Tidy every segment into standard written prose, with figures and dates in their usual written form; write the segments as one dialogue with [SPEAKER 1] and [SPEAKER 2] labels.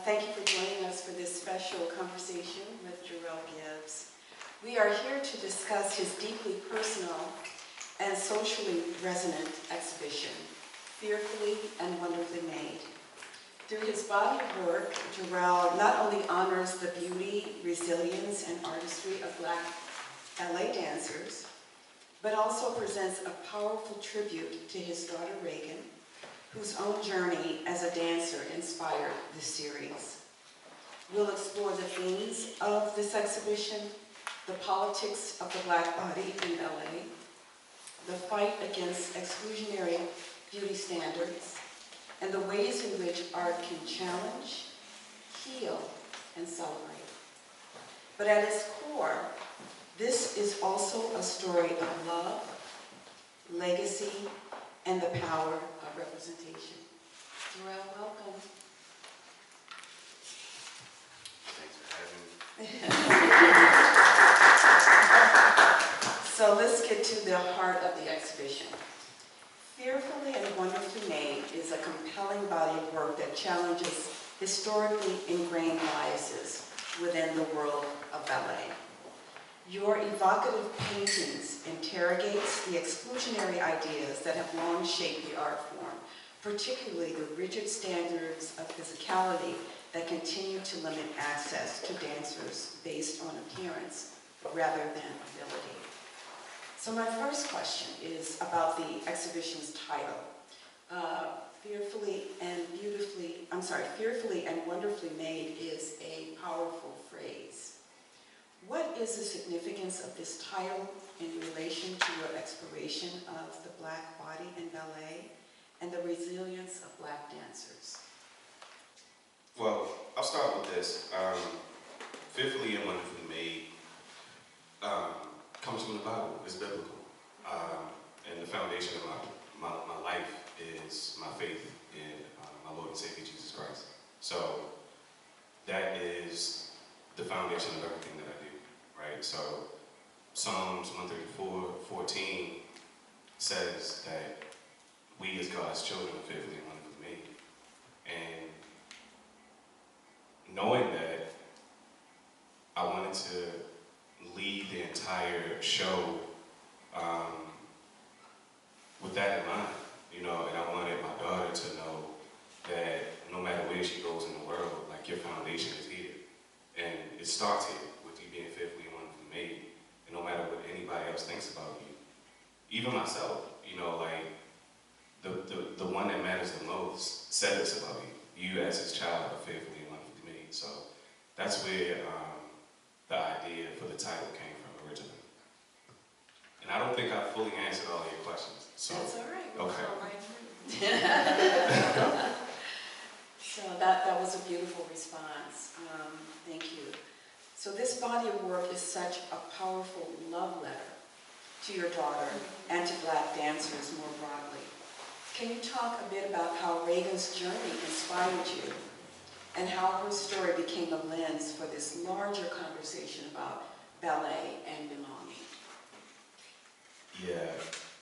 [SPEAKER 1] Thank you for joining us for this special conversation with Jerrell Gibbs. We are here to discuss his deeply personal and socially resonant exhibition, Fearfully and Wonderfully Made. Through his body of work, Jerrell not only honors the beauty, resilience, and artistry of Black ballet dancers, but also presents a powerful tribute to his daughter Reagan, whose own journey as a dancer inspired this series. We'll explore the themes of this exhibition, the politics of the Black body in ballet, the fight against exclusionary beauty standards, and the ways in which art can challenge, heal, and celebrate. But at its core, this is also a story of love, legacy, and the power of representation. Jerrell, welcome.
[SPEAKER 2] Thanks for having me.
[SPEAKER 1] So let's get to the heart of the exhibition. Fearfully and Wonderfully Made is a compelling body of work that challenges historically ingrained biases within the world of ballet. Your evocative paintings interrogates the exclusionary ideas that have long shaped the art form, particularly the rigid standards of physicality that continue to limit access to dancers based on appearance rather than ability. So my first question is about the exhibition's title. Fearfully and Wonderfully Made is a powerful phrase. What is the significance of this title in relation to your exploration of the Black body in ballet and the resilience of Black dancers?
[SPEAKER 2] Well, I'll start with this. Fearfully and Wonderfully Made comes from the Bible. It's biblical. And the foundation of my life is my faith in my Lord and Savior Jesus Christ. So that is the foundation of everything that I do, right? So Psalms 134:14 says that we as God's children are fearfully and wonderfully made. And knowing that, I wanted to lead the entire show with that in mind, you know, and I wanted my daughter to know that no matter where she goes in the world, like, your foundation is here. And it starts here with you being fearfully and wonderfully made. And no matter what anybody else thinks about you, even myself, you know, like, the one that matters the most said this about you. You as his child are fearfully and wonderfully made. So that's where the idea for the title came from originally. And I don't think I fully answered all your questions. So,
[SPEAKER 1] that's all right.
[SPEAKER 2] We'll
[SPEAKER 1] okay. Right. So that was a beautiful response. Thank you. So this body of work is such a powerful love letter to your daughter and to Black dancers more broadly. Can you talk a bit about how Reagan's journey inspired you and how her story became a lens for this larger conversation about ballet and belonging?
[SPEAKER 2] Yeah,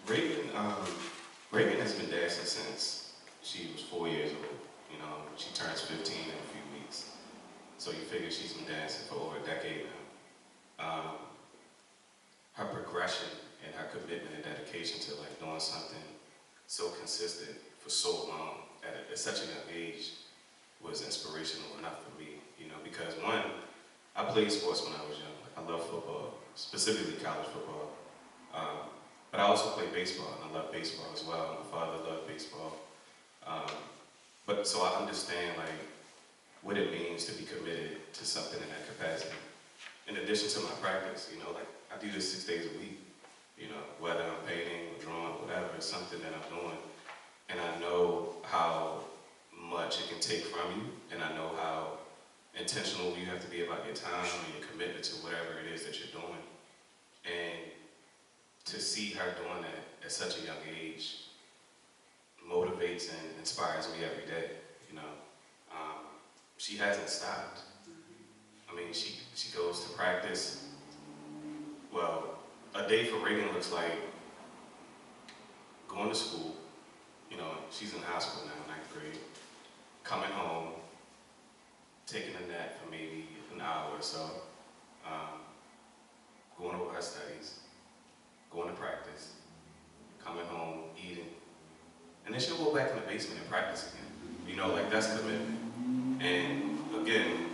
[SPEAKER 2] Reagan has been dancing since she was 4 years old. You know, she turns 15 in a few weeks. So you figure she's been dancing for over a decade now. Her progression and her commitment and dedication to, like, doing something so consistent for so long at such a young age was inspirational enough for me, you know, because one, I played sports when I was young. Like, I love football, specifically college football. But I also played baseball, and I love baseball as well. My father loved baseball. But so I understand, like, what it means to be committed to something in that capacity. In addition to my practice, you know, like, I do this 6 days a week. You know, whether I'm painting or drawing, whatever, it's something that I'm doing. And I know how much it can take from you, and I know how intentional you have to be about your time and your commitment to whatever it is that you're doing. And to see her doing that at such a young age motivates and inspires me every day, you know. She hasn't stopped. I mean, she goes to practice. Well, a day for Reagan looks like going to school, you know, she's in high school now, 9th grade, coming home, taking a nap for maybe an hour or so, going over her studies, going to practice, coming home, eating, and then she'll go back in the basement and practice again. You know, like that's commitment. And again,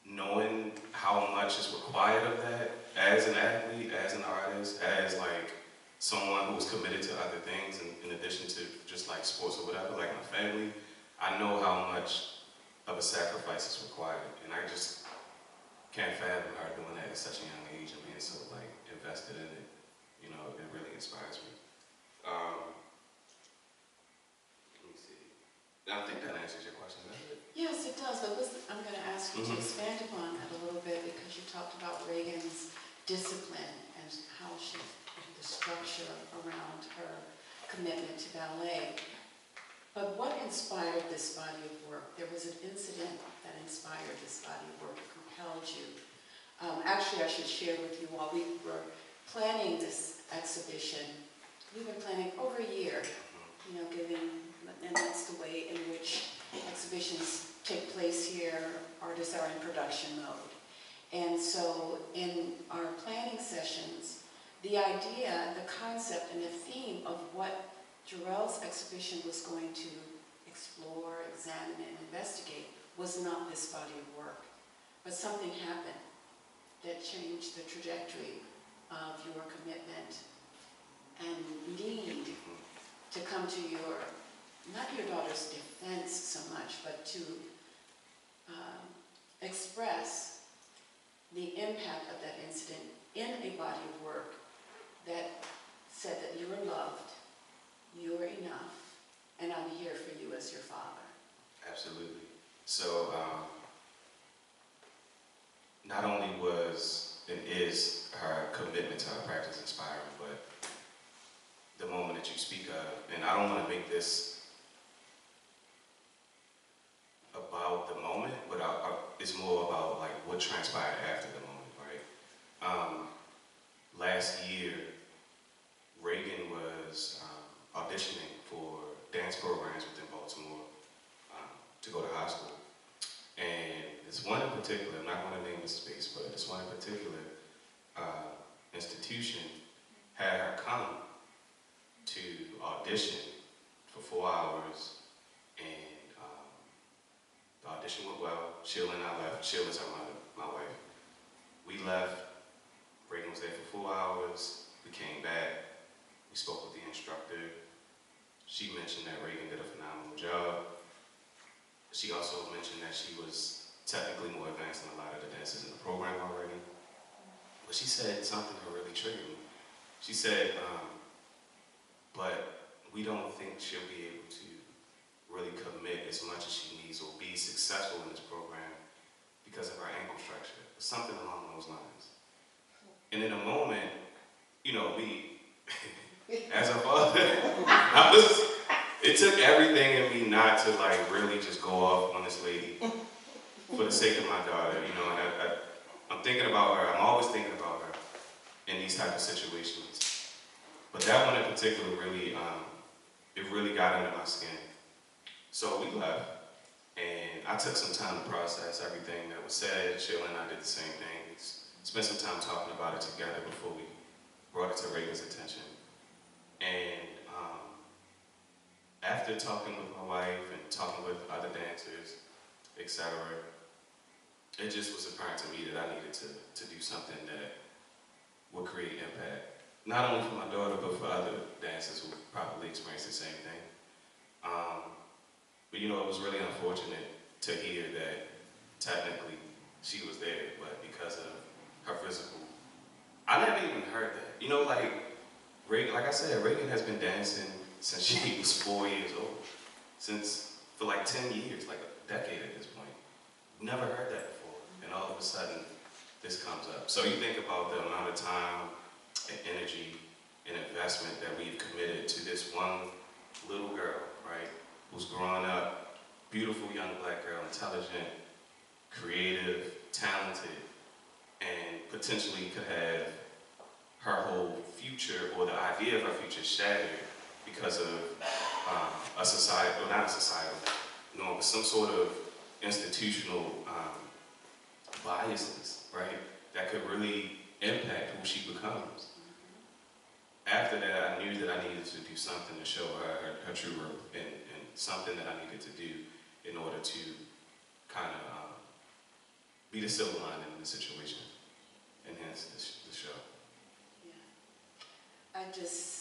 [SPEAKER 2] knowing how much is required of that as an athlete, as an artist, as like someone who is committed to other things in addition to just like sports or whatever, like my family, I know how much of a sacrifice is required. And I just can't fathom her doing that at such a young age and being so like invested in it. You know, it really inspires me. Let me see. I think that answers your question, doesn't it?
[SPEAKER 1] Yes, it does, but listen, I'm going to ask you to expand upon that a little bit because you talked about Reagan's discipline and how the structure around her commitment to ballet. But what inspired this body of work? There was an incident that inspired this body of work, that compelled you. Actually, I should share with you, while we were planning this exhibition, we've been planning over a year, you know, and that's the way in which exhibitions take place here. Artists are in production mode. And so in our planning sessions, the idea, the concept, and the theme of what Jerrell's exhibition was going to explore, examine, and investigate was not this body of work. But something happened that changed the trajectory of your commitment and need to come to your, not your daughter's defense so much, but to express the impact of that incident in a body of work that said that you are loved, you are enough, and I'm here for you as your father.
[SPEAKER 2] Absolutely. So, not only was and is her commitment to her practice inspiring, but the moment that you speak of, and I don't want to make this about the moment, but it's more about like what transpired after the moment, right? Last year, Reagan was auditioning for dance programs within Baltimore to go to high school. And this one in particular, I'm not going to name the space, but this one in particular institution had her come to audition for 4 hours, and the audition went well. Sheila and I left. Sheila's her mother, my wife. We left. Reagan was there for 4 hours. We came back. We spoke with the instructor. She mentioned that Reagan did a phenomenal job. She also mentioned that she was technically more advanced than a lot of the dancers in the program already. But she said something that really triggered me. She said, but we don't think she'll be able to really commit as much as she needs or be successful in this program because of her ankle structure, or something along those lines. And in a moment, you know, me, as a father, it took everything in me not to like really just go off on this lady for the sake of my daughter, you know, and I'm thinking about her, I'm always thinking about her in these type of situations. But that one in particular really, it really got under my skin. So we left, and I took some time to process everything that was said. Sheila and I did the same thing. We spent some time talking about it together before we brought it to Reagan's attention. And after talking with my wife and talking with other dancers, etc., it just was apparent to me that I needed to do something that would create impact. Not only for my daughter, but for other dancers who probably experienced the same thing. But you know, it was really unfortunate to hear that technically she was there, but because of her physical, I never even heard that. You know, like Reagan, like I said, Reagan has been dancing since she was 4 years old, for like 10 years, like a decade at this point. Never heard that before, and all of a sudden, this comes up. So you think about the amount of time and energy and investment that we've committed to this one little girl, right, who's growing up, beautiful young black girl, intelligent, creative, talented, and potentially could have her whole future or the idea of her future shattered because of a society, well, not a society, no, but some sort of institutional biases, right, that could really impact who she becomes. After that, I knew that I needed to do something to show her true worth, and something that I needed to do in order to kind of be the silver lining in the situation, and hence the show.
[SPEAKER 1] Yeah. I just,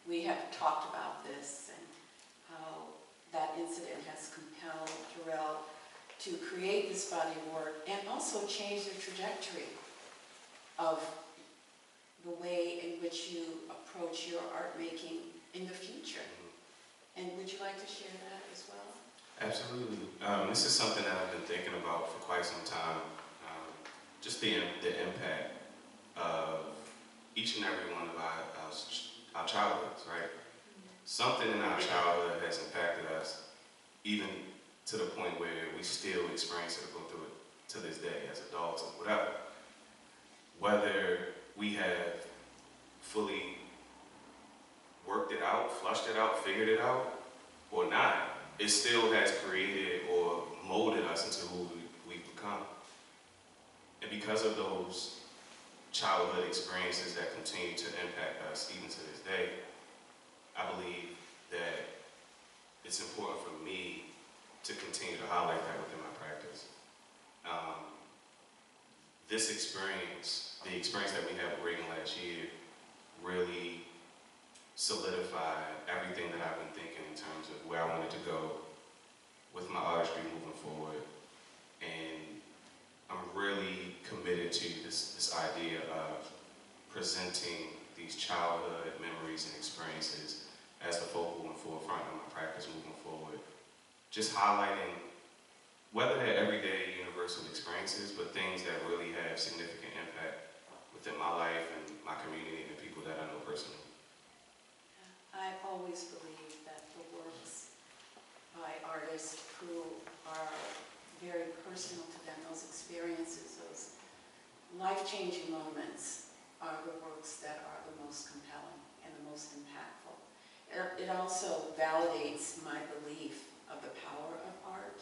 [SPEAKER 1] we have talked about this and how that incident has compelled Jerrell to create this body of work and also change the trajectory of the way in which you approach your art making in the future. And would you like to share that as well?
[SPEAKER 2] Absolutely. This is something that I've been thinking about for quite some time. Just the impact of each and every one of our childhoods, right? Something in our childhood has impacted us, even to the point where we still experience it or go through it to this day as adults or whatever. Whether we have fully worked it out, flushed it out, figured it out, or not, it still has created or molded us into who we've become. And because of those childhood experiences that continue to impact us even to this day, I believe that it's important for me to continue to highlight that within my practice. This experience, the experience that we had with Reagan last year, really solidified everything that I've been thinking in terms of where I wanted to go with my artistry moving forward. And I'm really committed to this idea of presenting these childhood memories and experiences as the focal and forefront of my practice moving forward. Just highlighting, whether they're everyday universal experiences, but things that really have significant impact within my life and my community and the people that I know personally.
[SPEAKER 1] I always believe that the works by artists who are very personal to them, those experiences, those life-changing moments, are the works that are the most compelling and the most impactful. It also validates my belief of the power of art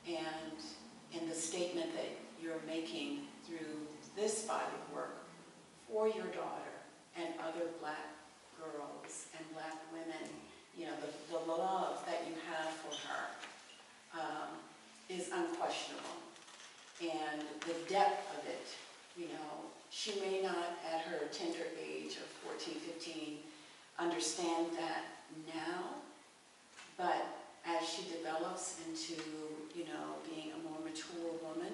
[SPEAKER 1] and in the statement that you're making through this body of work for your daughter and other Black girls and Black women. The love that you have for her is unquestionable. And the depth of it, she may not at her tender age of 14, 15 understand that now, but as she develops into, being a more mature woman,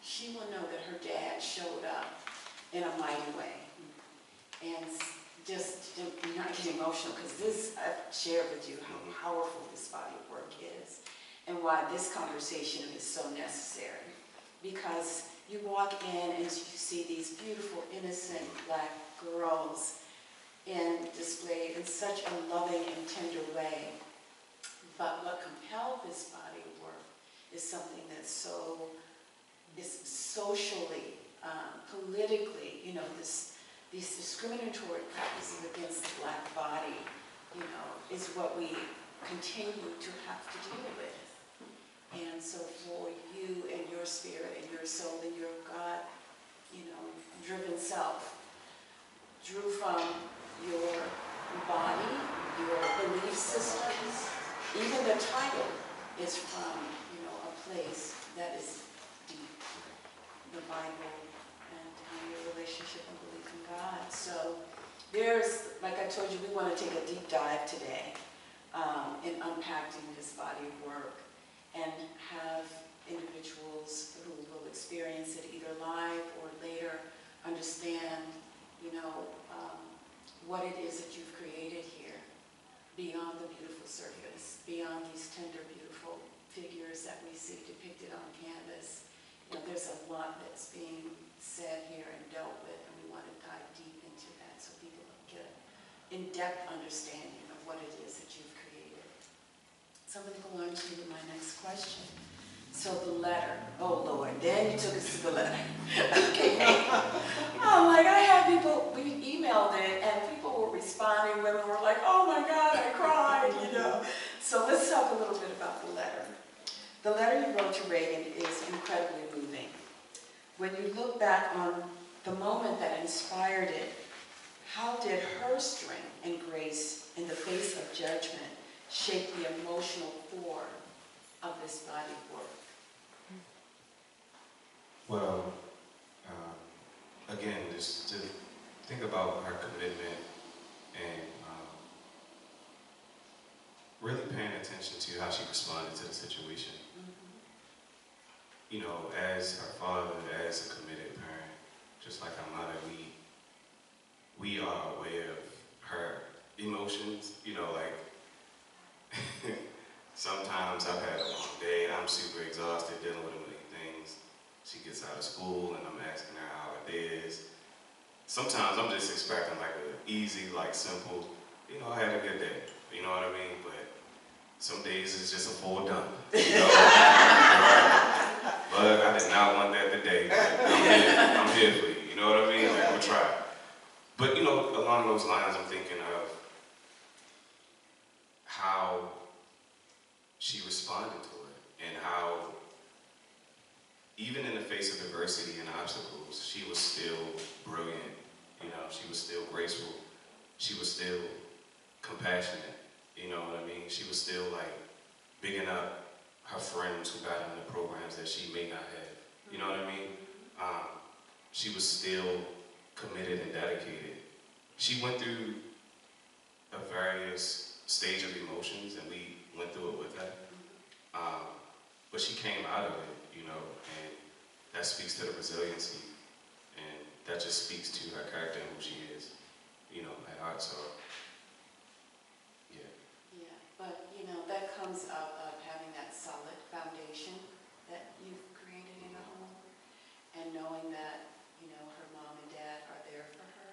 [SPEAKER 1] she will know that her dad showed up in a mighty way. And just not get emotional, because I've shared with you how powerful this body of work is and why this conversation is so necessary. Because you walk in and you see these beautiful, innocent Black girls displayed in such a loving and tender way. But what compelled this body of work is something that's is socially, politically, these discriminatory practices against the Black body, is what we continue to have to deal with. And so for you and your spirit and your soul and your God, driven self, drew from your body, your belief systems, even the title is from, a place that is deep, the Bible, and your relationship and belief in God. So like I told you, we want to take a deep dive today in unpacking this body of work and have individuals who will experience it either live or later understand, what it is that you've created here beyond the beautiful surface, beyond these tender, beautiful figures that we see depicted on canvas. There's a lot that's being said here and dealt with, and we want to dive deep into that so people get an in-depth understanding of what it is that you've created. So I'm going to go on to my next question. So the letter, oh Lord, then you took us to the letter. Okay. I had people, we emailed it, and people were responding crying women were like, oh my God, I cried, you know. So let's talk a little bit about the letter. The letter you wrote to Reagan is incredibly moving. When you look back on the moment that inspired it, how did her strength and grace in the face of judgment shape the emotional core of this body of work?
[SPEAKER 2] Well, again, just to think about her commitment and really paying attention to how she responded to the situation. You know, as her father, as a committed parent, just like her mother, we are aware of her emotions. You know, like sometimes I've had a long day, I'm super exhausted dealing with a million things. She gets out of school and I'm asking her how it is. Sometimes I'm just expecting like an easy, like simple, you know, I had a good day. You know what I mean? But some days it's just a full done. You know? But I did not want that today. I'm here for you. You know what I mean? Like, I'm gonna try. But you know, along those lines, I'm thinking of how she responded to it and how, even in the face of adversity and obstacles, she was still brilliant. You know, she was still graceful. She was still compassionate. You know what I mean? She was still like bigging up her friends who got into programs that she may not have. You know what I mean? She was still committed and dedicated. She went through a various stage of emotions, and we went through it with her. But she came out of it, you know, and that speaks to the resiliency, and that just speaks to her character and who she is, you know, at heart. So, yeah.
[SPEAKER 1] Yeah, but you know, that comes out of having that solid foundation that you've created in a home, and knowing that, you know, her mom and dad are there for her.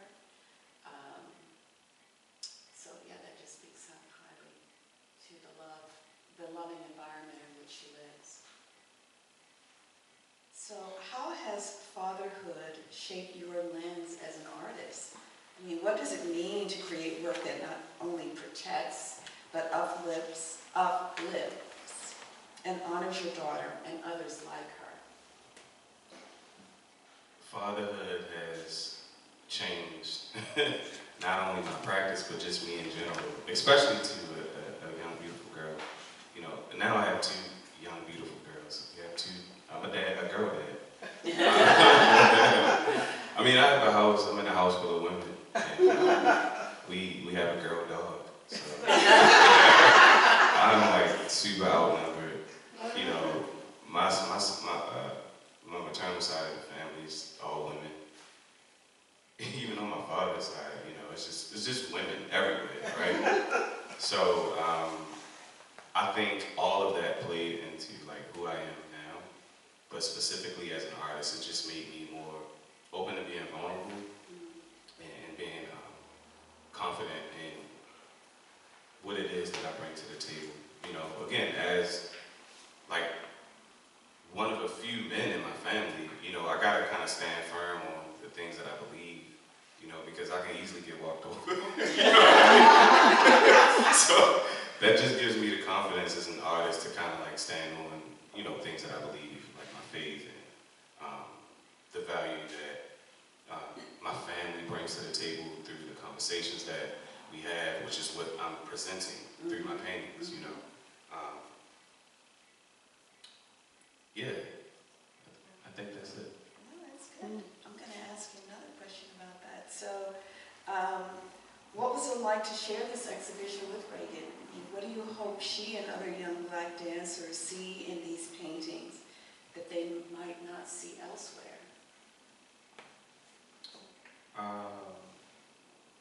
[SPEAKER 1] So yeah, that just speaks up highly to the loving environment in which she lives. So how has fatherhood shaped your lens as an artist? I mean, what does it mean to create work that not only protects, but uplifts, and honors your daughter and others like her?
[SPEAKER 2] Fatherhood has changed not only my practice, but just me in general, especially to a young, beautiful girl. You know, now I have two young, beautiful girls. You have two, I'm a dad, a girl dad. I mean, I have a house, I'm in a house full of women, and we have a girl dog, so I'm like super outnumbered. You know, my maternal side of the family is all women. Even on my father's side, you know, it's just women everywhere, right? So I think all of that played into like who I am now, but specifically as an artist, it just made me more open to being vulnerable and being confident in what it is that I bring to the table. You know, again, as like one of a few men in my family, you know, I gotta kind of stand firm on the things that I believe, you know, because I can easily get walked over. You know what I mean? So that just gives me the confidence as an artist to kind of like stand on, you know, things that I believe, like my faith and the value that my family brings to the table through the conversations that we have, which is what I'm presenting through my paintings, you know. Yeah, I think that's it.
[SPEAKER 1] No, that's good. I'm going to ask you another question about that. So, what was it like to share this exhibition with Reagan? What do you hope she and other young Black dancers see in these paintings that they might not see elsewhere?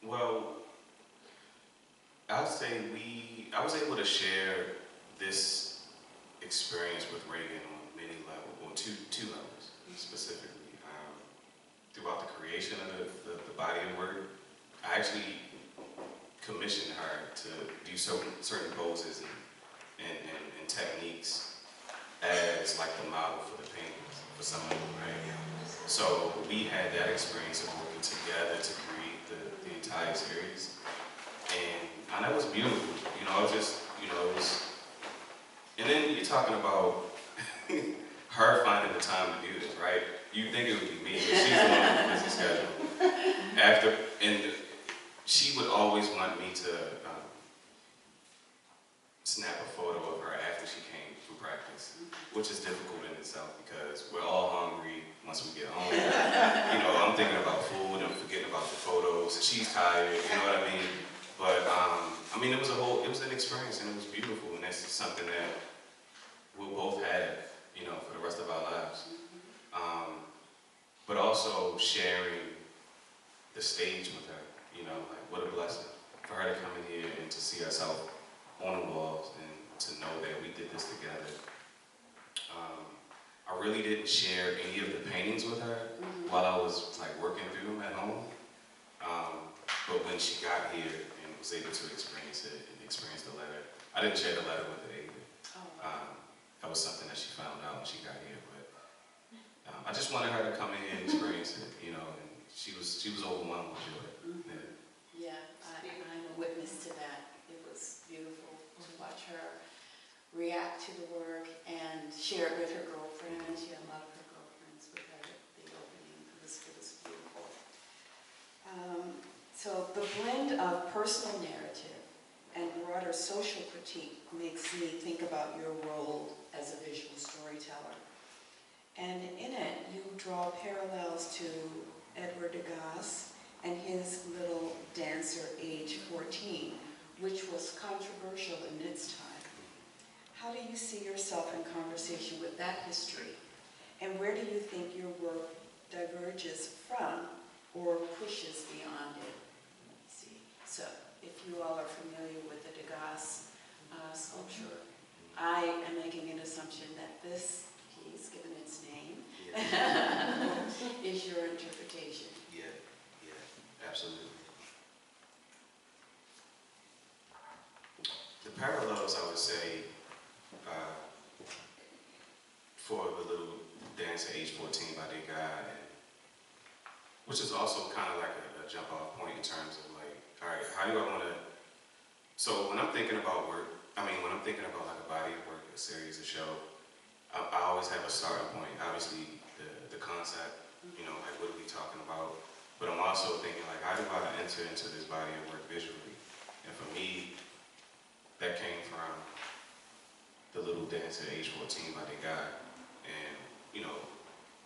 [SPEAKER 2] Well, I would say I was able to share this experience with Reagan on many levels, or two levels specifically. Throughout the creation of the body of work, I actually commissioned her to do certain poses and techniques as like the model for the paintings for some of them, right? So we had that experience of working together to create the entire series. And that was beautiful. You know, it just, you know, it was, and then you're talking about her finding the time to do this, right? You think it would be me, but she's the one with the busy schedule. And she would always want me to snap a photo of her after she came through practice, which is difficult in itself because we're all hungry once we get home. You know, I'm thinking about food, I'm forgetting about the photos, she's tired, you know what I mean? But, I mean, it was an experience and it was beautiful, and that's something that we'll both have, you know, for the rest of our lives. But also sharing the stage with her, you know, like what a blessing for her to come in here and to see herself on the walls and to know that we did this together. I really didn't share any of the paintings with her while I was like working through them at home. But when she got here and was able to experience it and experience the letter, I didn't share the letter with her either. That was something that she found out when she got here. But I just wanted her to come in here and experience it, you know, and she was overwhelmed with joy.
[SPEAKER 1] Yeah, I'm a witness to that. It was beautiful to watch her react to the work and share it with her girlfriends. She had a lot of her girlfriends with her at the opening. It was beautiful. So the blend of personal narrative and broader social critique makes me think about your role as a visual storyteller. And in it, you draw parallels to Edgar Degas and his little dancer, age 14, which was controversial in its time. How do you see yourself in conversation with that history? And where do you think your work diverges from or pushes beyond it? See, so if you all are familiar with the Degas sculpture, I am making an assumption that this piece, given its name, is your interpretation.
[SPEAKER 2] Yeah, absolutely. The parallels, I would say, for the little dance at age 14 by Degas, which is also kind of like a jump off point in terms of like, all right, how do I want to, so when I'm thinking about work, when I'm thinking about like a body of work, a series, a show, I always have a starting point, obviously the concept, you know, like what are we talking about, but I'm also thinking like, how do I enter into this body of work visually? And for me, that came from the little dance at age 14 by Degas. And, you know,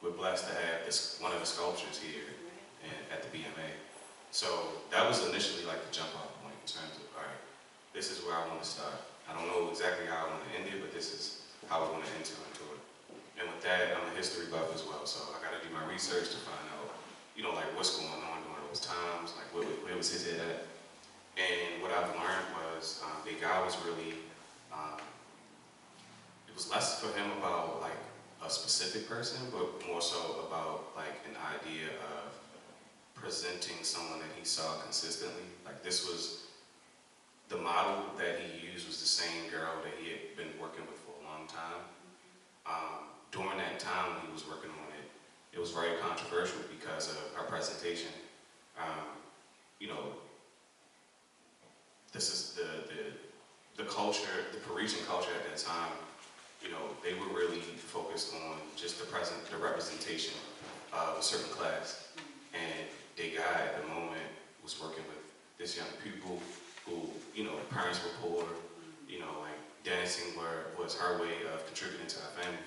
[SPEAKER 2] we're blessed to have one of the sculptures here at the BMA. So that was initially like the jump off point in terms of, all right, this is where I want to start. I don't know exactly how I want to end it, but this is how I want to enter into it. And with that, I'm a history buff as well, so I got to do my research to find out, you know, like what's going on during those times, like where was his head at. And what I've learned was Degas was really, it was less for him about like a specific person, but more so about like an idea of presenting someone that he saw consistently. Like this was, the model that he used was the same girl that he had been working with for a long time. During that time when he was working on it, it was very controversial because of her presentation. You know, this is the culture, the Parisian culture at that time. You know, they were really focused on just the representation of a certain class. And Degas at the moment was working with this young pupil who, you know, parents were poor, you know, like dancing was her way of contributing to her family.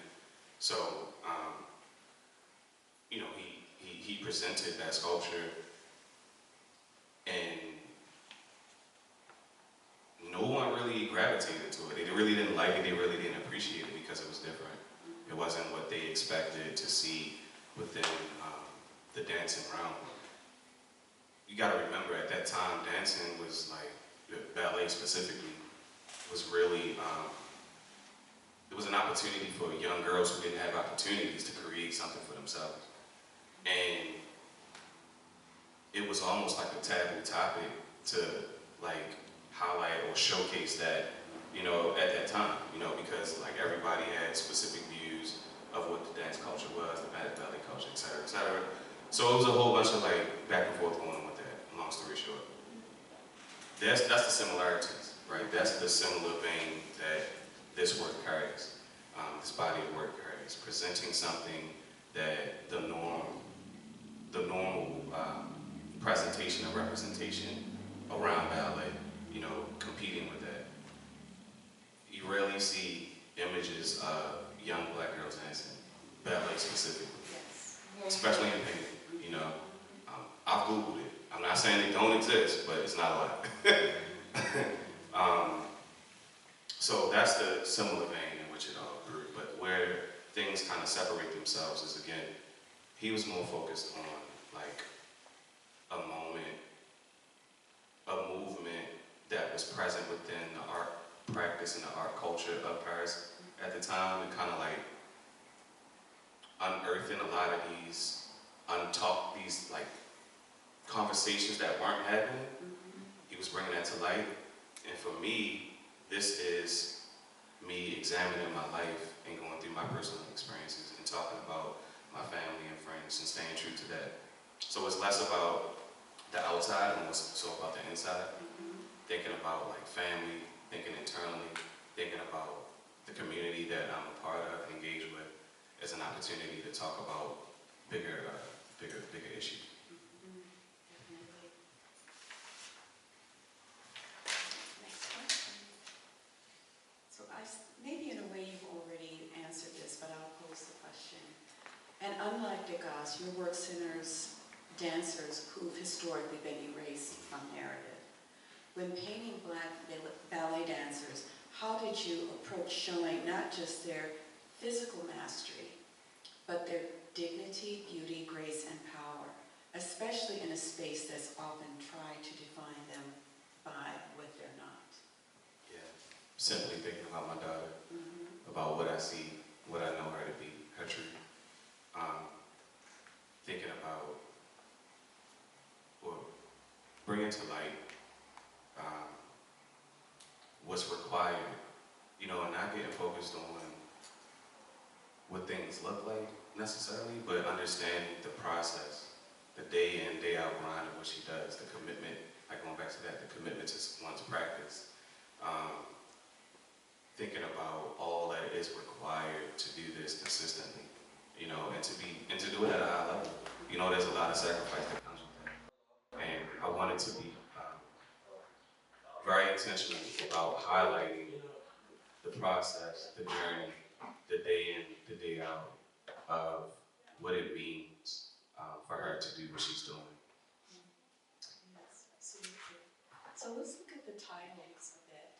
[SPEAKER 2] So, you know, he presented that sculpture and no one really gravitated to it. They really didn't like it, they really didn't appreciate it because it was different. It wasn't what they expected to see within the dancing realm. You gotta remember at that time, dancing was like, ballet specifically, was really, it was an opportunity for young girls who didn't have opportunities to create something for themselves. And it was almost like a taboo topic to like highlight or showcase that, you know, at that time, you know, because like everybody had specific views of what the dance culture was, the ballet culture, et cetera, et cetera. So it was a whole bunch of like back and forth going on with that, long story short. that's the similarities, right? That's the similar vein that this work carries, this body of work carries, presenting something that the normal presentation and representation around ballet, you know, competing with that. You rarely see images of young black girls dancing, ballet specifically,
[SPEAKER 1] Yes.
[SPEAKER 2] especially in painting, you know. I've Googled it. I'm not saying they don't exist, but it's not a lot. So that's the similar vein in which it all grew, but where things kind of separate themselves is, again, he was more focused on like a moment, a movement that was present within the art practice and the art culture of Paris at the time, and kind of like unearthing a lot of these these like conversations that weren't happening. He was bringing that to light, and for me, this is me examining my life and going through my personal experiences and talking about my family and friends and staying true to that. So it's less about the outside and more so about the inside. Thinking about like family, thinking internally, thinking about the community that I'm a part of, engaged with, as an opportunity to talk about bigger issues.
[SPEAKER 1] Next question. So maybe in a way you've already answered this, but I'll pose the question. And unlike Degas, your work centers dancers who've historically been erased from narrative. When painting black ballet dancers, how did you approach showing not just their physical mastery, but their dignity, beauty, grace, and power, especially in a space that's often tried to define them by what they're not?
[SPEAKER 2] Yeah, simply thinking about my daughter, about what I see, what I know her to be, her truth. Thinking about, or bringing to light what's required, you know, and not getting focused on what things look like necessarily, but understanding the process, the day in, day out grind of what she does, the commitment, like going back to that, the commitment to one's practice. Thinking about all that is required to do this consistently, you know, and to do it at a high level. You know, there's a lot of sacrifice that comes with that. And I wanted to be very intentional about highlighting the process, the journey, the day in, the day out of what it means for her to do what she's doing.
[SPEAKER 1] Yes, absolutely. So let's look at the titles a bit.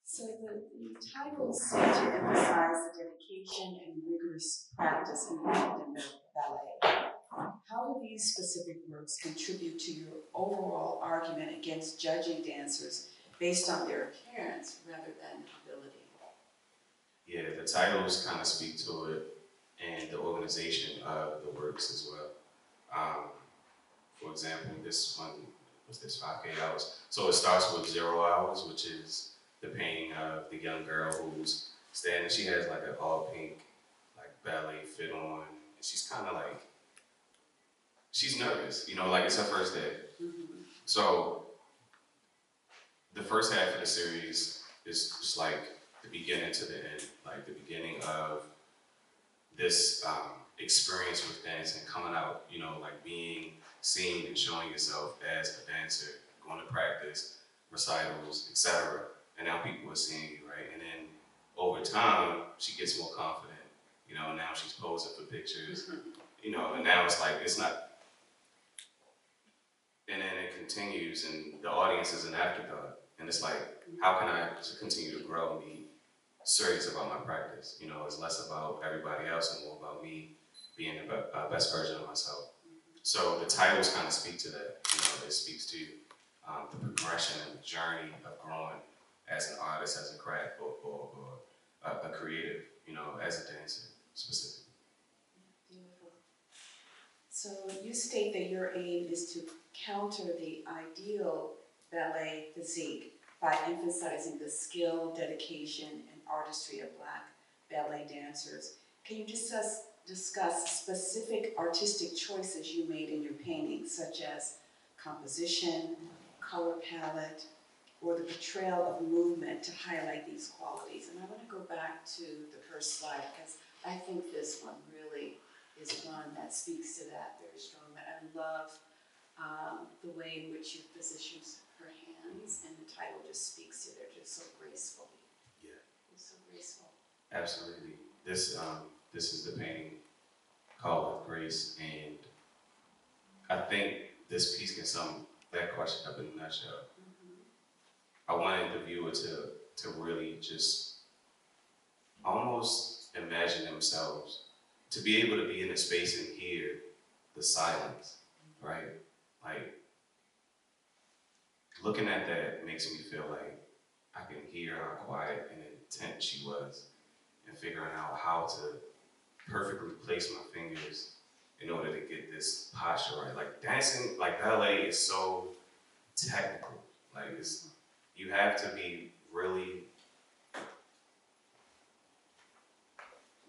[SPEAKER 1] So the titles seem to emphasize the dedication and rigorous practice involved in the ballet. How do these specific works contribute to your overall argument against judging dancers based on their appearance rather than ability?
[SPEAKER 2] Yeah, the titles kind of speak to it, and the organization of the works as well. For example, this one, what's this, 5K hours? So it starts with 0 hours, which is the painting of the young girl who's standing. She has like an all pink, like ballet fit on, and she's kind of like, she's nervous, you know, like it's her first day. So the first half of the series is just like the beginning to the end, like the beginning of this experience with dancing, coming out, you know, like being seen and showing yourself as a dancer, going to practice, recitals, etc. And now people are seeing you, right? And then over time, she gets more confident, you know, and now she's posing for pictures, you know, and now it's like, it's not, and then it continues, and the audience is an afterthought. And it's like, how can I continue to grow and be serious about my practice? You know, it's less about everybody else and more about me being the best version of myself. So the titles kind of speak to that. You know, it speaks to the progression and the journey of growing as an artist, as a craft, or a creative, you know, as a dancer specifically.
[SPEAKER 1] Beautiful. So you state that your aim is to counter the ideal ballet physique by emphasizing the skill, dedication, and artistry of Black ballet dancers. Can you discuss specific artistic choices you made in your paintings, such as composition, color palette, or the portrayal of movement to highlight these qualities. And I want to go back to the first slide because I think this one really is one that speaks to that very strongly. I love the way in which you position her hands, and the title just speaks to it. They're just so graceful.
[SPEAKER 2] Yeah.
[SPEAKER 1] It's so graceful.
[SPEAKER 2] Absolutely. This is the painting called With Grace, and I think this piece can sum that question up in a nutshell. I wanted the viewer to really just almost imagine themselves, to be able to be in a space and hear the silence, right? Like, looking at that makes me feel like I can hear how quiet and intent she was, and figuring out how to perfectly place my fingers in order to get this posture right. Like dancing, like ballet is so technical. Like you have to be really,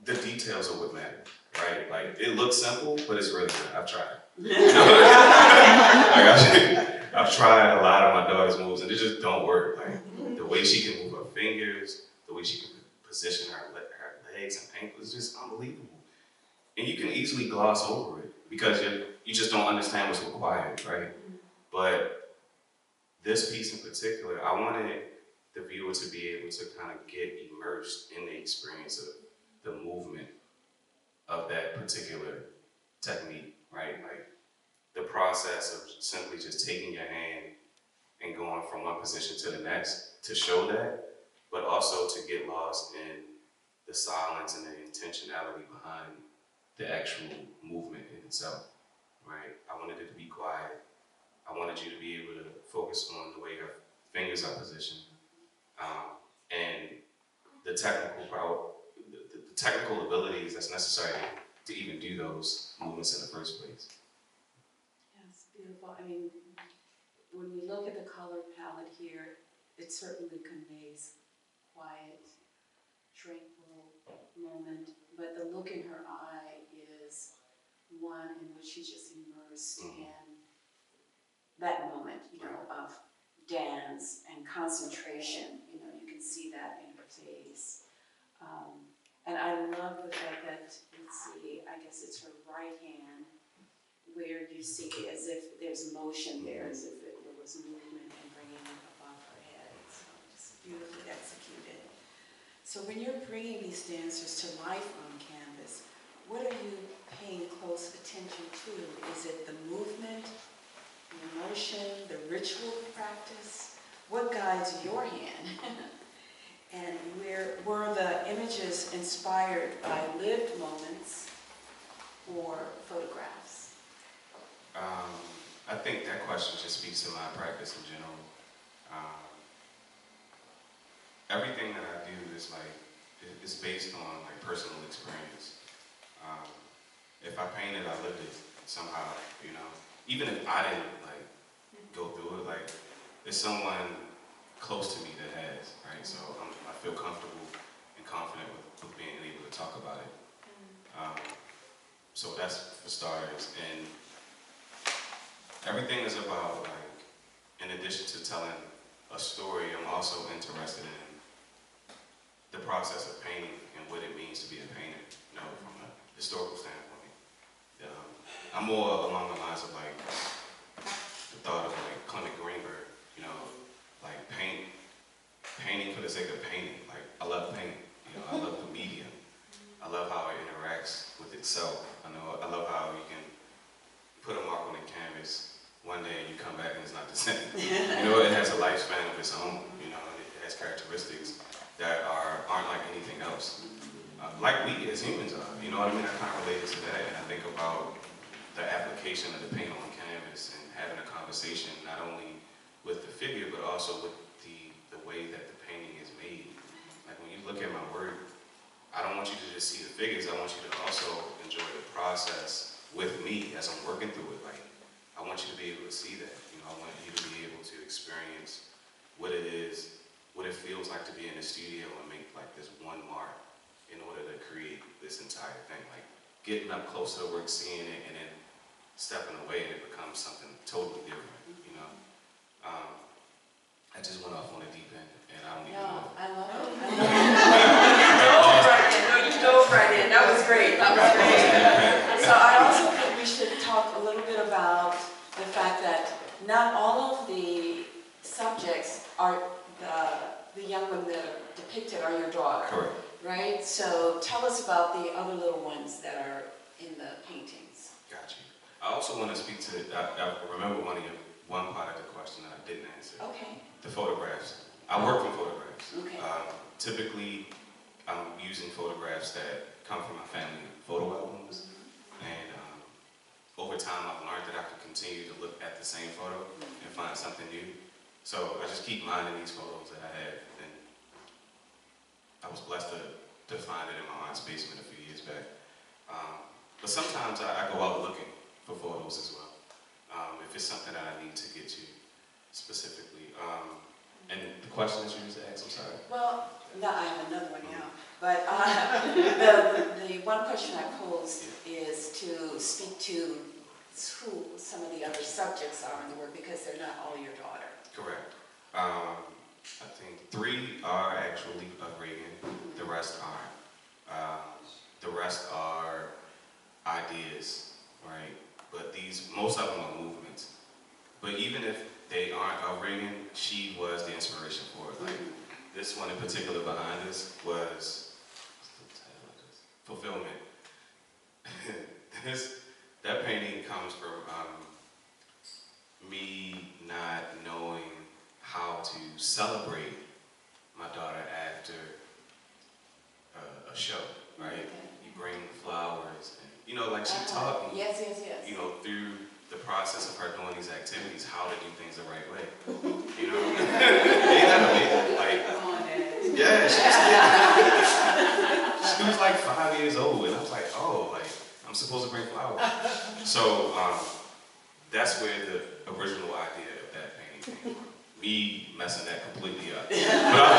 [SPEAKER 2] the details are what matter, right? Like it looks simple, but it's really not. I've tried. I've tried a lot of my daughter's moves and it just don't work. Like the way she can move her fingers, the way she can position her legs and ankles is just unbelievable. And you can easily gloss over it because you just don't understand what's required, right? But this piece in particular, I wanted the viewer to be able to kind of get immersed in the experience of the movement of that particular technique, right? Like the process of simply just taking your hand and going from one position to the next to show that, but also to get lost in the silence and the intentionality behind the actual movement in itself, right? I wanted it to be quiet. I wanted you to be able to focus on the way her fingers are positioned, and the technical abilities that's necessary to even do those movements in the first place.
[SPEAKER 1] Yes, beautiful. I mean, when we look at the color palette here, it certainly conveys quiet, tranquil moment, but the look in her eye is one in which she's just immersed in that moment, of dance and concentration. You can see that in her face. And I love the fact that, let's see, I guess it's her right hand, where you see as if there's motion there, as if there was movement and bringing it above her head. So just beautifully executed. So when you're bringing these dancers to life on canvas, what are you paying close attention to? Is it the movement, the emotion, the ritual practice? What guides your hand? And were the images inspired by lived moments or photographs?
[SPEAKER 2] I think that question just speaks to my practice in general. Everything that I do is based on personal experience. If I painted, I lived it somehow, Even if I didn't go through it, there's someone close to me that has, right? So I feel comfortable and confident with being able to talk about it. So that's for starters. And everything is about, in addition to telling a story, I'm also interested in the process of painting and what it means to be a painter, from a historical standpoint. I'm more along the lines of the thought of Clement Greenberg, painting for the sake of painting. I love painting, I love the medium. I love how it interacts with itself. I love how you can put a mark on the canvas one day and you come back and it's not the same. It has a lifespan of its own, it has characteristics that aren't like anything else. Like we as humans are, I kind of related to that, and I think about the application of the paint on canvas and having a conversation not only with the figure, but also with the way that the painting is made. When you look at my work, I don't want you to just see the figures, I want you to also enjoy the process with me as I'm working through it. I want you to be able to see that. I want you to be able to experience what it is, what it feels like to be in the studio and make this one mark in order to create this entire thing. Getting up close to the work, seeing it, and then stepping away and it becomes something totally different, you know. I just went off on a deep end, and I don't even know.
[SPEAKER 1] I love it. You dove right in. No, you dove right in. That was great. That was great. So I also think we should talk a little bit about the fact that not all of the subjects are the young women that are depicted are your daughter.
[SPEAKER 2] Correct.
[SPEAKER 1] Right? So tell us about the other little ones that are in the paintings.
[SPEAKER 2] Got you. I also want to speak to, I remember one part of the question that I didn't answer.
[SPEAKER 1] Okay.
[SPEAKER 2] The photographs. I work from photographs.
[SPEAKER 1] Okay.
[SPEAKER 2] Typically, I'm using photographs that come from my family photo albums. And over time, I've learned that I can continue to look at the same photo and find something new. So I just keep mining these photos that I have. And I was blessed to find it in my aunt's basement a few years back. But sometimes I go out looking for photos as well. If it's something that I need to get to specifically. And the question that you used to ask, I'm sorry.
[SPEAKER 1] Well, no, I have another one now. But the one question I posed is to speak to who some of the other subjects are in the work, because they're not all your daughter.
[SPEAKER 2] Correct. I think 3 are actually of Reagan. The rest aren't. The rest are ideas, right? But most of them are movements. But even if they aren't of Reagan, she was the inspiration for it. Like this one in particular behind us was fulfillment. That painting comes from me not knowing how to celebrate my daughter after a show, right?
[SPEAKER 1] Okay.
[SPEAKER 2] You bring flowers, and, you know, like she taught me,
[SPEAKER 1] Yes.
[SPEAKER 2] you know, through the process of her doing these activities, how to do things the right way. You know? Ain't that amazing? Like,
[SPEAKER 1] Come on, Ed.
[SPEAKER 2] yeah, she was like 5 years old, and I was like, oh, like, I'm supposed to bring flowers. So, that's where the original idea of that painting came from. Me messing that completely up. But I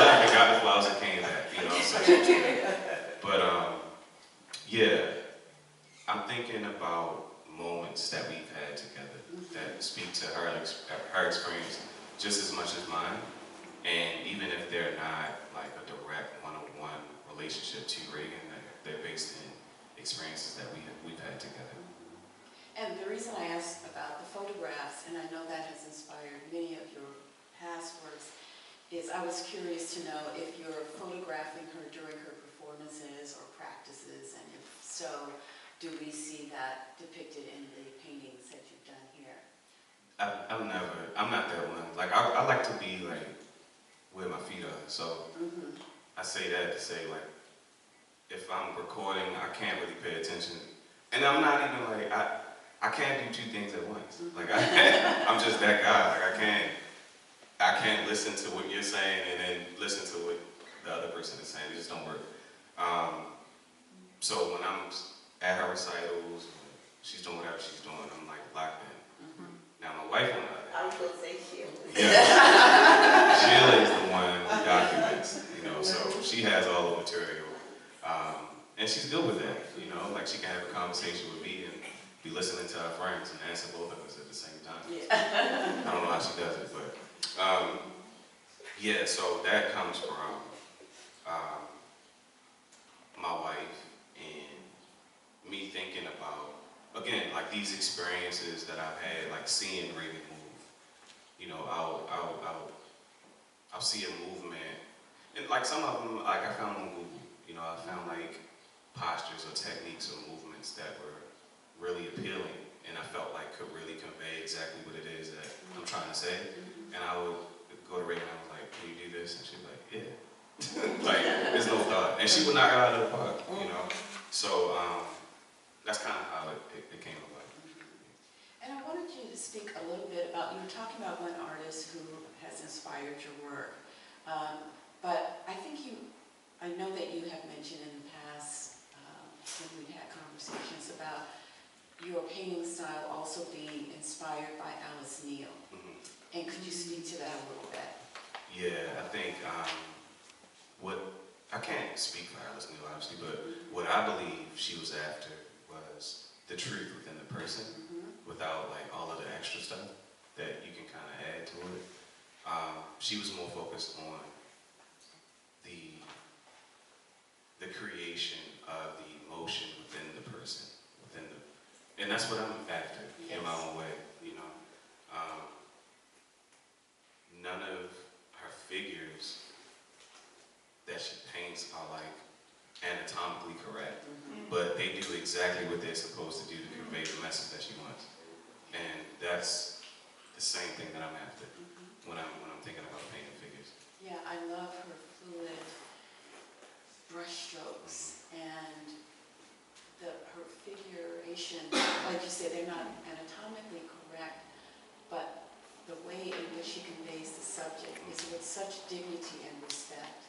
[SPEAKER 2] left and got the flowers and came back, you know, so. But, yeah, I'm thinking about moments that we've had together that speak to her experience just as much as mine. And even if they're not like a direct one-on-one relationship to Reagan, they're based in experiences that we've had together.
[SPEAKER 1] And the reason I asked about the photographs, and I know that has inspired many of your past works, is I was curious to know if you're photographing her during her performances or practices, and if so, do we see that depicted in the paintings that you've done here?
[SPEAKER 2] I'm not that one. Like, I like to be like where my feet are. So I say that to say, like, if I'm recording, I can't really pay attention. And I'm not even like, I can't do 2 things at once. Like, I'm just that guy. Like, I can't listen to what you're saying and then listen to what the other person is saying. It just don't work. So when I'm at her recitals, she's doing whatever she's doing, I'm like locked in. Now my wife on the other hand.
[SPEAKER 3] I was going to say Sheila.
[SPEAKER 2] Yeah. Sheila is the one who documents, you know, so she has all the material. And she's good with that, you know, like she can have a conversation with me and be listening to her friends and answer both of us at the same time.
[SPEAKER 1] Yeah.
[SPEAKER 2] I don't know how she does it, but yeah, so that comes from my wife and me thinking about, again, like these experiences that I've had, like seeing Reagan move. You know, I'll see a movement, and like some of them, like I found on Google. You know, I found like postures or techniques or movements that were really appealing, and I felt like could really convey exactly what it is that I'm trying to say. And I would go to Reagan and I was like, "Can you do this?" And she'd be like, "Yeah." Like, there's no thought, and she would knock it out of the park. You know, so that's kind of how it came about.
[SPEAKER 1] And I wanted you to speak a little bit about, you were talking about one artist who has inspired your work, but I know that you have mentioned in the past, when we had conversations about your painting style also being inspired by Alice Neal. And could you speak to that a little bit?
[SPEAKER 2] Yeah, I think I can't speak for Alice Neal, obviously, but what I believe she was after was the truth within the person, without like all of the extra stuff that you can kind of add to it. She was more focused on the creation of the emotion within the person, and that's what I'm after in my own way, you know. None of her figures that she paints are like anatomically correct, but they do exactly what they're supposed to do to convey the message that she wants, and that's the same thing that I'm after when I'm thinking about painting figures.
[SPEAKER 1] Yeah, I love her fluid brushstrokes and her figuration. Like you say, they're not anatomically correct, but the way in which she conveys the subject is with such dignity and respect.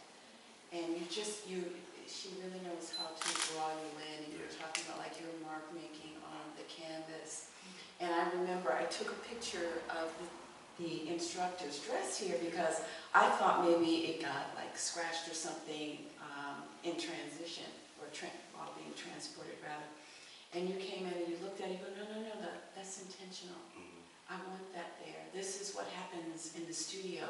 [SPEAKER 1] And she really knows how to draw you in. And you were talking about like your mark making on the canvas. And I remember I took a picture of the instructor's dress here because I thought maybe it got like scratched or something in transition, or while being transported rather. And you came in and you looked at it, you go, no, that's intentional. I want that there. This is what happens in the studio,